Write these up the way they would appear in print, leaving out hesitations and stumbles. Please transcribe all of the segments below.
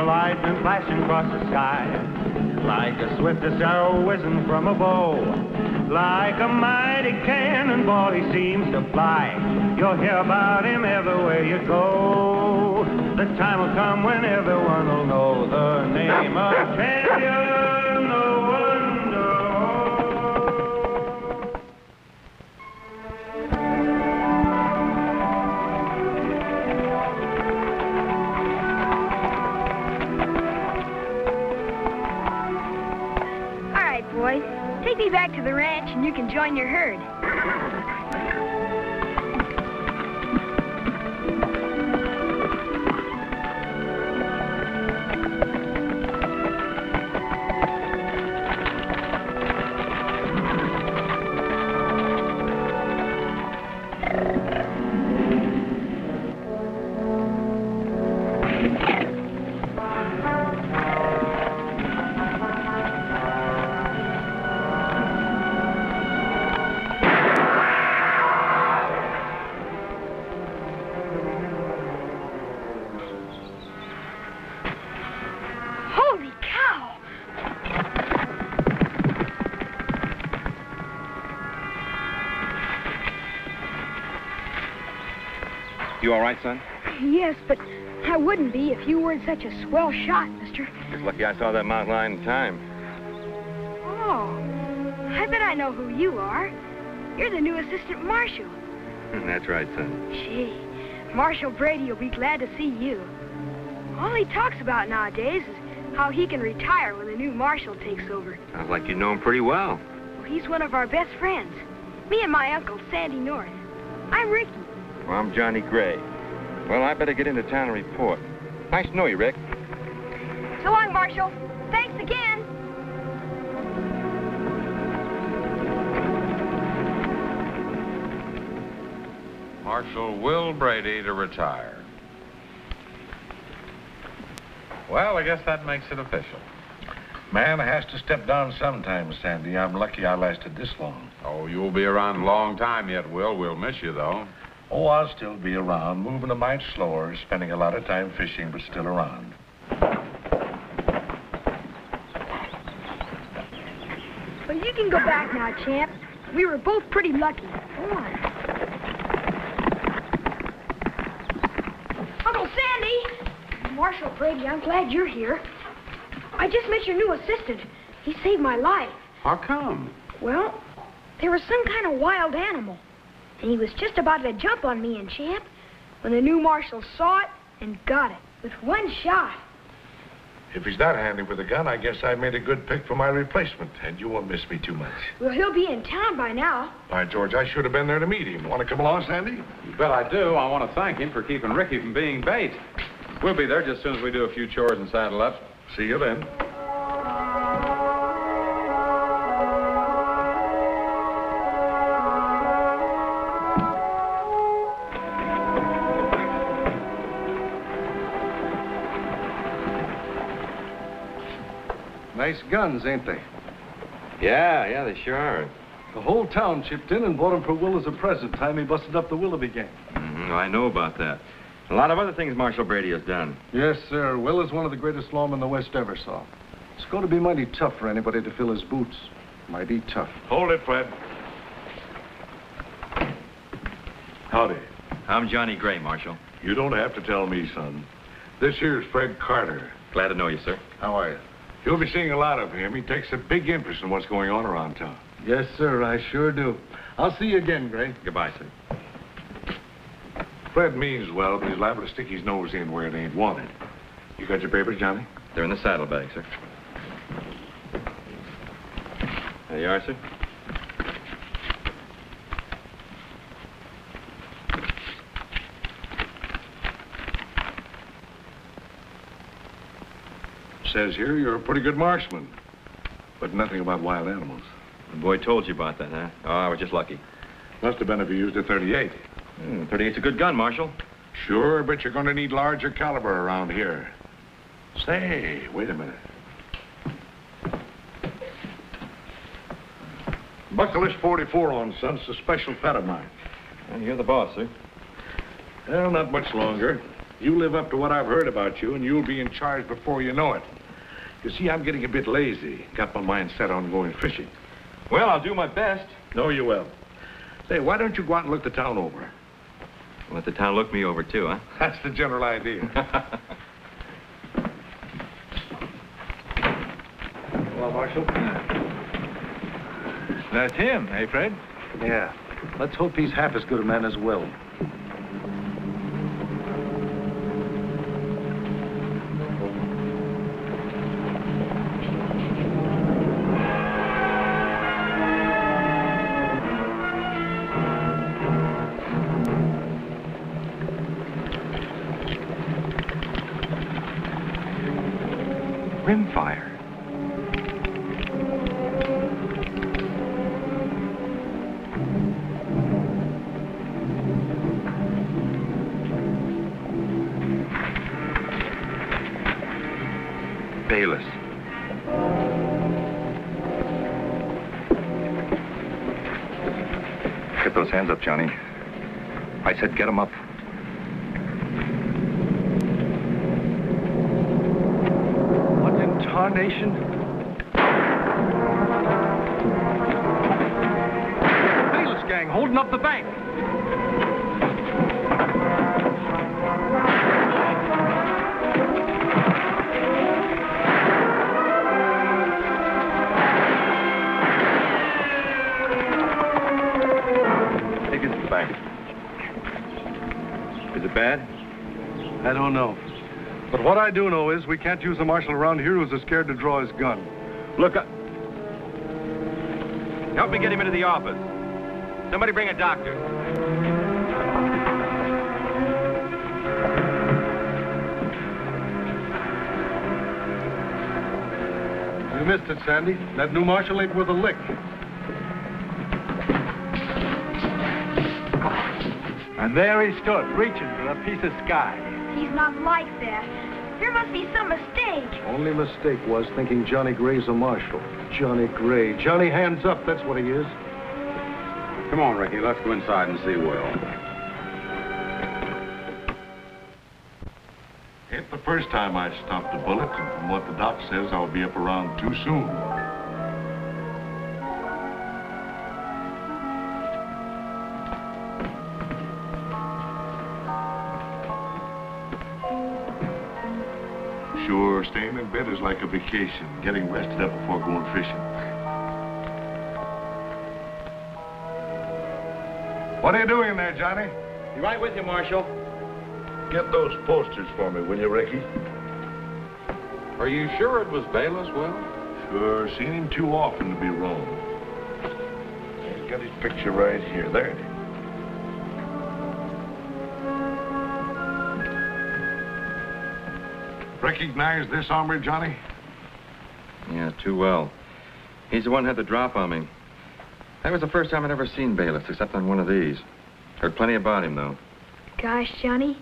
lightning flashing across the sky, like the swiftest arrow whizzing from a bow, like a mighty cannonball he seems to fly. You'll hear about him everywhere you go. The time will come when everyone will know the name of champion no one knows. All right, boys. Take me back to the ranch and you can join your herd. You all right, son? Yes, but I wouldn't be if you weren't such a swell shot, mister. Just lucky I saw that mountain lion in time. Oh, I bet I know who you are. You're the new assistant marshal. That's right, son. Gee, Marshal Brady will be glad to see you. All he talks about nowadays is how he can retire when the new marshal takes over. Sounds like you know him pretty well. Well, he's one of our best friends. Me and my uncle, Sandy North. I'm Ricky. Well, I'm Johnny Gray. Well, I better get into town and report. Nice to know you, Rick. So long, Marshal. Thanks again. Marshal Will Brady to retire. Well, I guess that makes it official. Man has to step down sometime, Sandy. I'm lucky I lasted this long. Oh, you'll be around a long time yet, Will. We'll miss you, though. Oh, I'll still be around, moving a mite slower, spending a lot of time fishing, but still around. Well, you can go back now, champ. We were both pretty lucky. Go on. Uncle Sandy! Marshal Brady, I'm glad you're here. I just met your new assistant. He saved my life. How come? Well, there was some kind of wild animal. And he was just about to jump on me and Champ when the new marshal saw it and got it with one shot. If he's that handy with a gun, I guess I made a good pick for my replacement, and you won't miss me too much. Well, he'll be in town by now. By George, I should have been there to meet him. Want to come along, Sandy? You bet I do. I want to thank him for keeping Ricky from being bait. We'll be there just as soon as we do a few chores and saddle up. See you then. Nice guns, ain't they? Yeah, they sure are. The whole town chipped in and bought them for Will as a present time he busted up the Willoughby gang. I know about that. A lot of other things Marshal Brady has done. Yes, sir. Will is one of the greatest lawmen the West ever saw. It's going to be mighty tough for anybody to fill his boots. Mighty tough. Hold it, Fred. Howdy. I'm Johnny Gray, Marshal. You don't have to tell me, son. This here's Fred Carter. Glad to know you, sir. How are you? You'll be seeing a lot of him. He takes a big interest in what's going on around town. Yes, sir, I sure do. I'll see you again, Gray. Goodbye, sir. Fred means well, but he's liable to stick his nose in where it ain't wanted. You got your papers, Johnny? They're in the saddlebag, sir. There you are, sir. Says here you're a pretty good marksman, but nothing about wild animals. The boy told you about that, huh? Oh, I was just lucky. Must have been if you used a .38. 38's a good gun, Marshal. Sure, but you're going to need larger caliber around here. Say, wait a minute. Buckle this 44 on, son. It's a special pet of mine. And you're the boss, sir. Well, not much longer. You live up to what I've heard about you, and you'll be in charge before you know it. You see, I'm getting a bit lazy. Got my mind set on going fishing. Well, I'll do my best. No, you will. Say, why don't you go out and look the town over? Let the town look me over, too, huh? That's the general idea. Well, Marshal? That's him, eh, Fred? Yeah. Let's hope he's half as good a man as Will. Rimfire. Bayless. Get those hands up, Johnny. I said get them up. What in tarnation? Bayless gang holding up the bank. Take it to the bank. Is it bad? I don't know. But what I do know is we can't use a marshal around here who's scared to draw his gun. Look, help me get him into the office. Somebody bring a doctor. You missed it, Sandy. That new marshal ain't worth a lick. And there he stood, reaching for a piece of sky. He's not like that. There must be some mistake. Only mistake was thinking Johnny Gray's a marshal. Johnny Gray. Johnny Hands Up, that's what he is. Come on, Ricky, let's go inside and see Will. Ain't the first time I stopped a bullet, and from what the doc says, I'll be up around too soon. Sure, staying in bed is like a vacation, getting rested up before going fishing. What are you doing there, Johnny? Be right with you, Marshal. Get those posters for me, will you, Ricky? Are you sure it was Bayless, Will? Sure, seen him too often to be wrong. He's got his picture right here. There it is. Recognize this hombre, Johnny? Yeah, too well. He's the one who had the drop on me. That was the first time I'd ever seen Bayless, except on one of these. Heard plenty about him, though. Gosh, Johnny,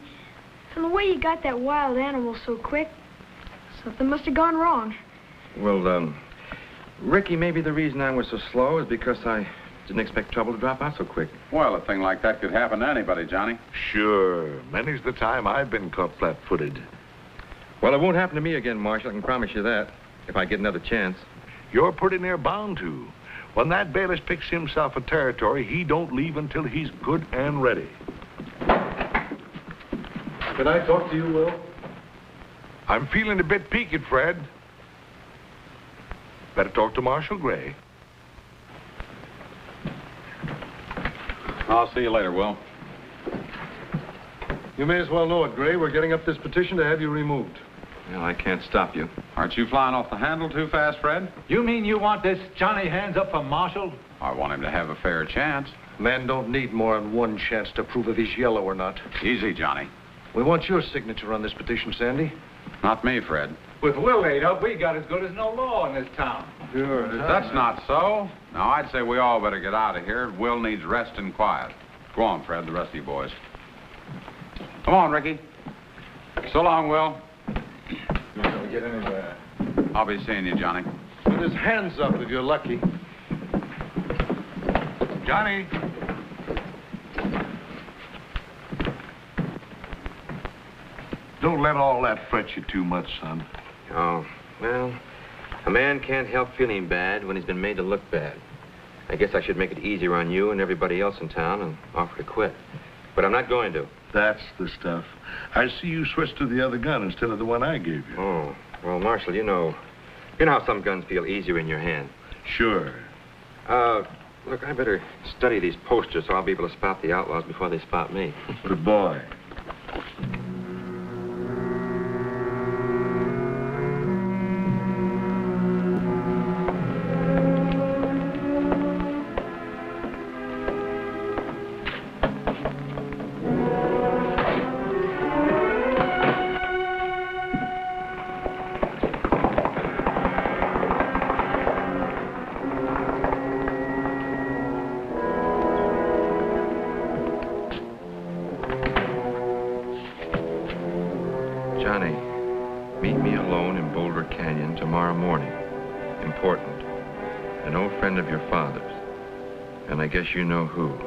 from the way you got that wild animal so quick, something must have gone wrong. Well, Ricky, maybe the reason I was so slow is because I didn't expect trouble to drop out so quick. Well, a thing like that could happen to anybody, Johnny. Sure. Many's the time I've been caught flat-footed. Well, it won't happen to me again, Marshal. I can promise you that, if I get another chance. You're pretty near bound to. When that Bayless picks himself a territory, he don't leave until he's good and ready. Can I talk to you, Will? I'm feeling a bit peaked, Fred. Better talk to Marshal Gray. I'll see you later, Will. You may as well know it, Gray. We're getting up this petition to have you removed. Well, I can't stop you. Aren't you flying off the handle too fast, Fred? You mean you want this Johnny Hands Up for Marshal? I want him to have a fair chance. Man don't need more than one chance to prove if he's yellow or not. Easy, Johnny. We want your signature on this petition, Sandy. Not me, Fred. With Will laid up, we got as good as no law in this town. Sure. That's not so. Now, I'd say we all better get out of here. Will needs rest and quiet. Go on, Fred, the rest of you boys. Come on, Ricky. So long, Will. You're not gonna get anywhere. I'll be seeing you, Johnny. With his hands up if you're lucky. Don't let all that fret you too much, son. Oh, well, a man can't help feeling bad when he's been made to look bad. I guess I should make it easier on you and everybody else in town and offer to quit. But I'm not going to. That's the stuff. I see you switched to the other gun instead of the one I gave you. Oh, well, Marshal, you know how some guns feel easier in your hand. Sure. Look, I better study these posters so I'll be able to spot the outlaws before they spot me. Good boy. Johnny, meet me alone in Boulder Canyon tomorrow morning. Important. An old friend of your father's. And I guess you know who.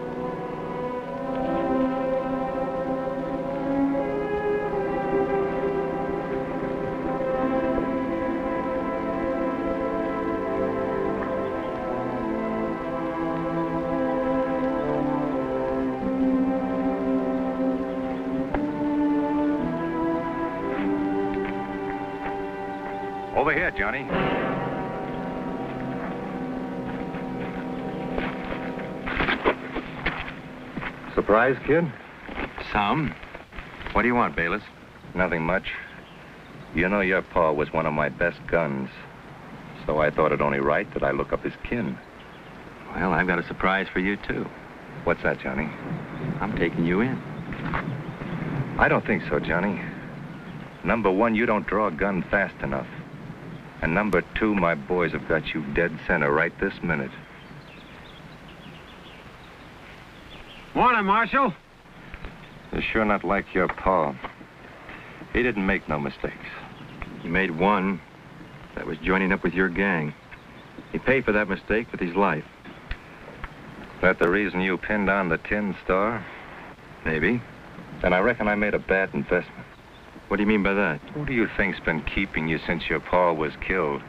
Over here, Johnny. Surprise, kid? Some. What do you want, Bayless? Nothing much. You know your pa was one of my best guns, so I thought it only right that I look up his kin. Well, I've got a surprise for you, too. What's that, Johnny? I'm taking you in. I don't think so, Johnny. Number one, you don't draw a gun fast enough. And number two, my boys have got you dead center right this minute. Morning, Marshal. You're sure not like your pa. He didn't make no mistakes. He made one. That was joining up with your gang. He paid for that mistake with his life. That the reason you pinned on the tin star? Maybe. Then I reckon I made a bad investment. What do you mean by that? Who do you think's been keeping you since your pa was killed?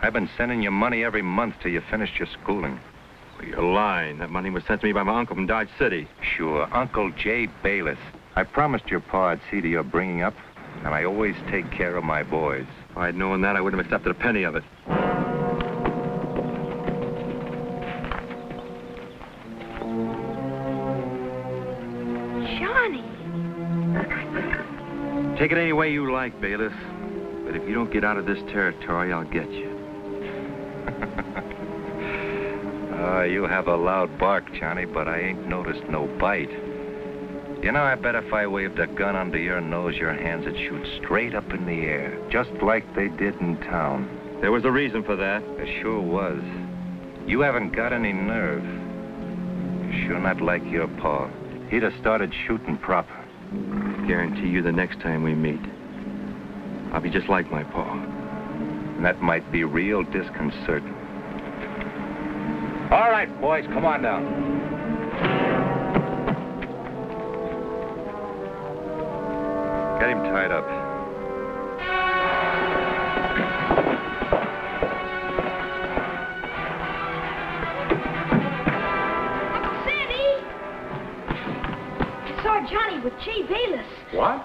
I've been sending you money every month till you finished your schooling. Well, you're lying. That money was sent to me by my uncle from Dodge City. Sure, Uncle J. Bayless. I promised your pa I'd see to your bringing up, and I always take care of my boys. If I'd known that, I wouldn't have accepted a penny of it. Johnny. Take it any way you like, Bayless. But if you don't get out of this territory, I'll get you. You have a loud bark, Johnny, but I ain't noticed no bite. You know, I bet if I waved a gun under your nose, your hands would shoot straight up in the air, just like they did in town. There was a reason for that. There sure was. You haven't got any nerve. You're sure not like your pa. He'd have started shooting proper. I guarantee you the next time we meet, I'll be just like my pa. And that might be real disconcerting. All right, boys, come on down. Get him tied up. Uncle Sandy! I saw Johnny with J. Bayless What?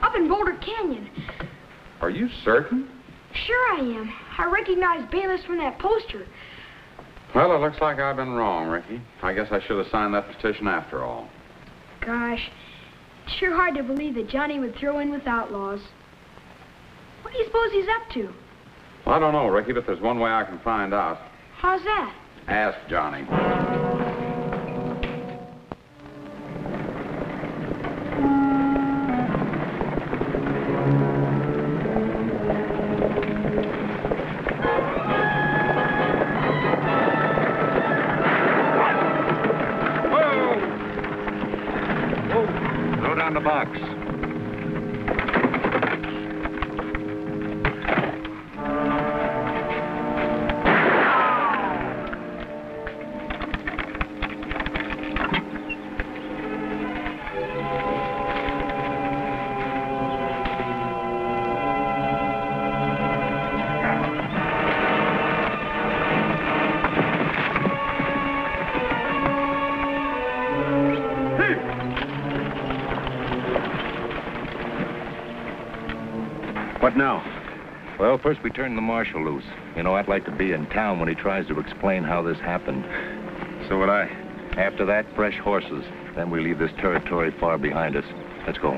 up in Boulder Canyon. Are you certain? Sure I am. I recognize Bayless from that poster. Well, it looks like I've been wrong, Ricky. I guess I should have signed that petition after all. Gosh, it's sure hard to believe that Johnny would throw in with outlaws. What do you suppose he's up to? Well, I don't know, Ricky, but there's one way I can find out. How's that? Ask Johnny. The box. What now? Well, first we turn the marshal loose. You know, I'd like to be in town when he tries to explain how this happened. So would I. After that, fresh horses. Then we leave this territory far behind us. Let's go.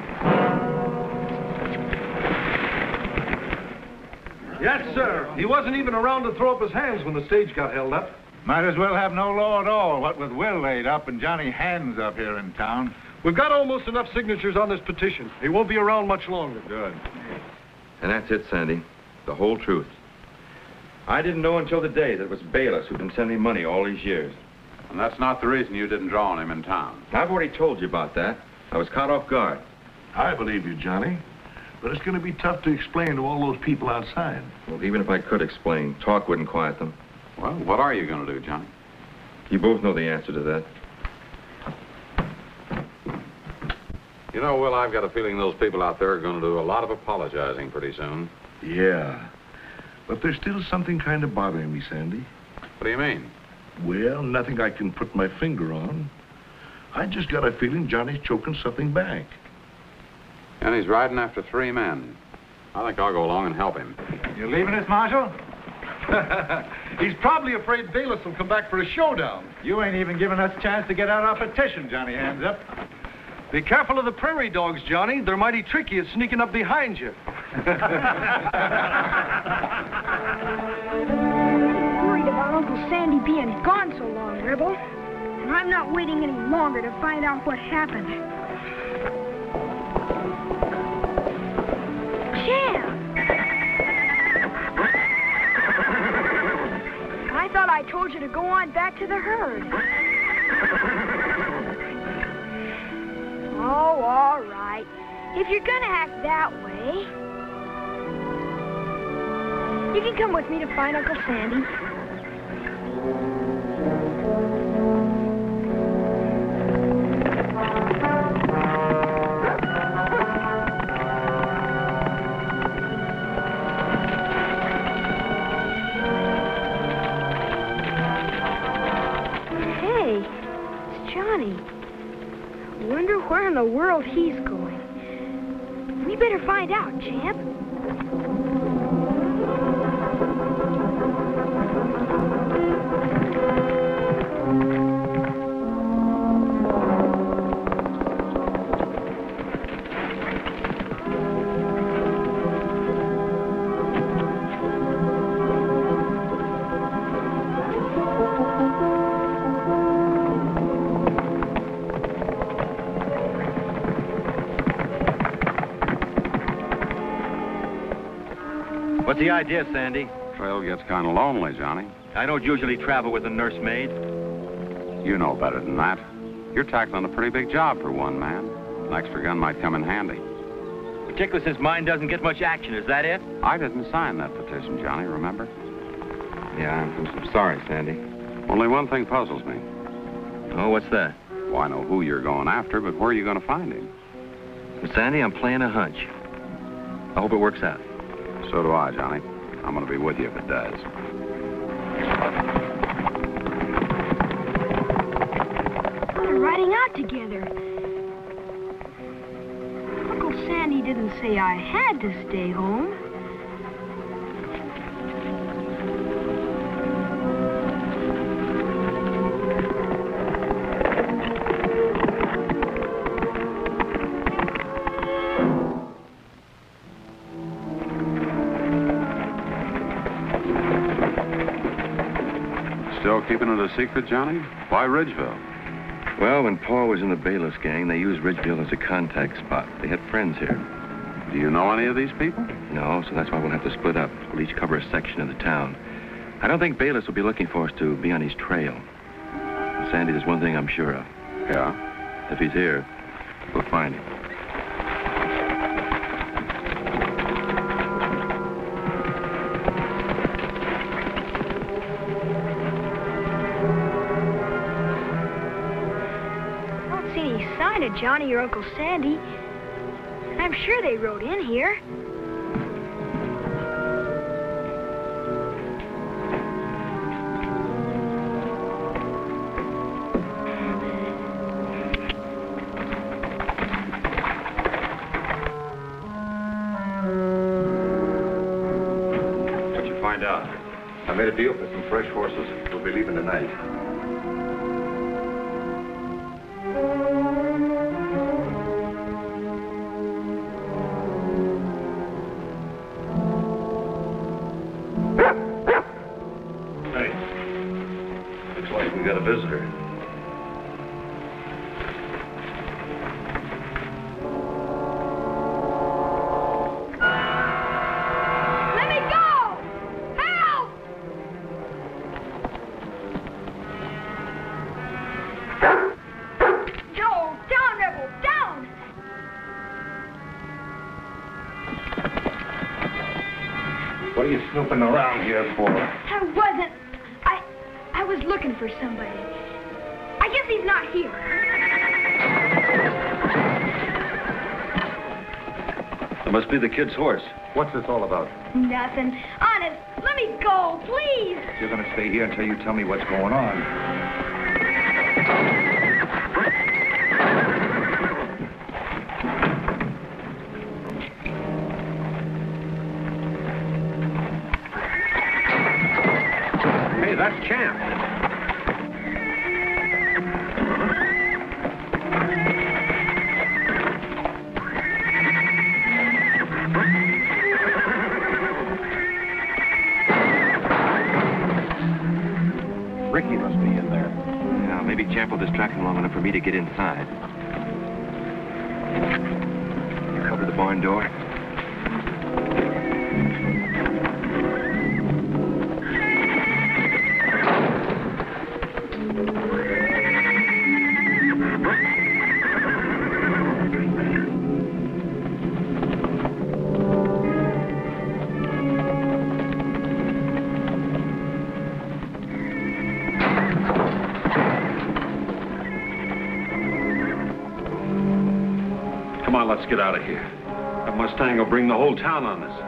Yes, sir. He wasn't even around to throw up his hands when the stage got held up. Might as well have no law at all, what with Will laid up and Johnny Hands up here in town. We've got almost enough signatures on this petition. He won't be around much longer. Good. And that's it, Sandy. The whole truth. I didn't know until today that it was Bayless who'd been sending money all these years. And that's not the reason you didn't draw on him in town. I've already told you about that. I was caught off guard. I believe you, Johnny. But it's going to be tough to explain to all those people outside. Well, even if I could explain, talk wouldn't quiet them. Well, what are you going to do, Johnny? You both know the answer to that. You know, Will, I've got a feeling those people out there are going to do a lot of apologizing pretty soon. Yeah. But there's still something kind of bothering me, Sandy. What do you mean? Well, nothing I can put my finger on. I just got a feeling Johnny's choking something back. And he's riding after 3 men. I think I'll go along and help him. You leaving us, Marshal? He's probably afraid Bayless will come back for a showdown. You ain't even giving us a chance to get out our petition, Johnny Hands up. Be careful of the prairie dogs, Johnny. They're mighty tricky at sneaking up behind you. Worried about Uncle Sandy being gone so long, Rebel. And I'm not waiting any longer to find out what happened. Champ! I thought I told you to go on back to the herd. Oh, all right. If you're gonna act that way, you can come with me to find Uncle Sandy. Hey, it's Johnny. Wonder where in the world he's going. We better find out, champ. What's the idea, Sandy? Trail gets kind of lonely, Johnny. I don't usually travel with a nursemaid. You know better than that. You're tackling a pretty big job for one man. An extra gun might come in handy. Particularly since mine doesn't get much action, is that it? I didn't sign that petition, Johnny, remember? Yeah, I'm sorry, Sandy. Only one thing puzzles me. Oh, what's that? Well, I know who you're going after, but where are you going to find him? Well, Sandy, I'm playing a hunch. I hope it works out. So do I, Johnny. I'm going to be with you if it does. We're riding out together. Uncle Sandy didn't say I had to stay home. Still keeping it a secret, Johnny? Why Ridgeville? Well, when Paul was in the Bayless gang, they used Ridgeville as a contact spot. They had friends here. Do you know any of these people? No, so that's why we'll have to split up. We'll each cover a section of the town. I don't think Bayless will be looking for us to be on his trail. Sandy, there's one thing I'm sure of. Yeah? If he's here, we'll find him. Johnny or Uncle Sandy. I'm sure they rode in here. find out. I made a deal for some fresh horses. We'll be leaving tonight. Hey, looks like we got a visitor. What are you snooping around here for? I wasn't. I was looking for somebody. I guess he's not here. That must be the kid's horse. What's this all about? Nothing. Honest, let me go, please. You're going to stay here until you tell me what's going on. That's Champ. Ricky must be in there. Yeah, maybe Champ will distract him long enough for me to get inside. You cover the barn door. Come on, let's get out of here. That Mustang will bring the whole town on us.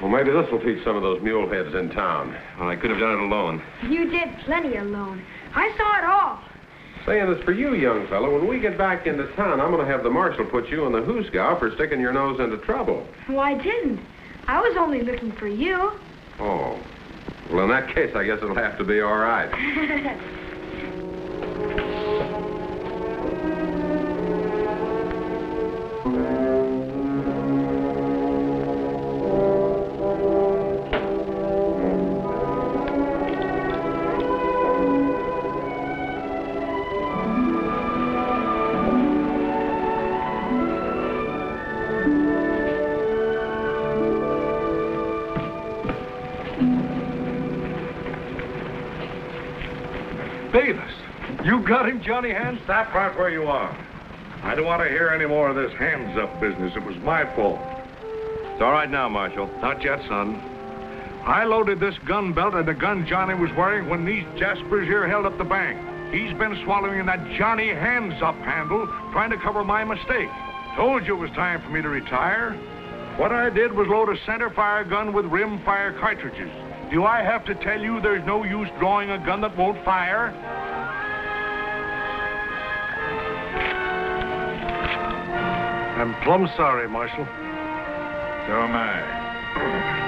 Well, maybe this will teach some of those mule heads in town. Well, I could have done it alone. You did plenty alone. I saw it all. Saying this for you, young fellow. When we get back into town, I'm going to have the marshal put you in the hoosgow for sticking your nose into trouble. Well, I didn't. I was only looking for you. Oh. Well, in that case, I guess it'll have to be all right. Bayless, you got him, Johnny Hands? Stop right where you are. I don't want to hear any more of this hands-up business. It was my fault. It's all right now, Marshal. Not yet, son. I loaded this gun belt and the gun Johnny was wearing when these jaspers here held up the bank. He's been swallowing that Johnny Hands-Up handle, trying to cover my mistake. Told you it was time for me to retire. What I did was load a center-fire gun with rim-fire cartridges. Do I have to tell you there's no use drawing a gun that won't fire? I'm plumb sorry, Marshal. So am I.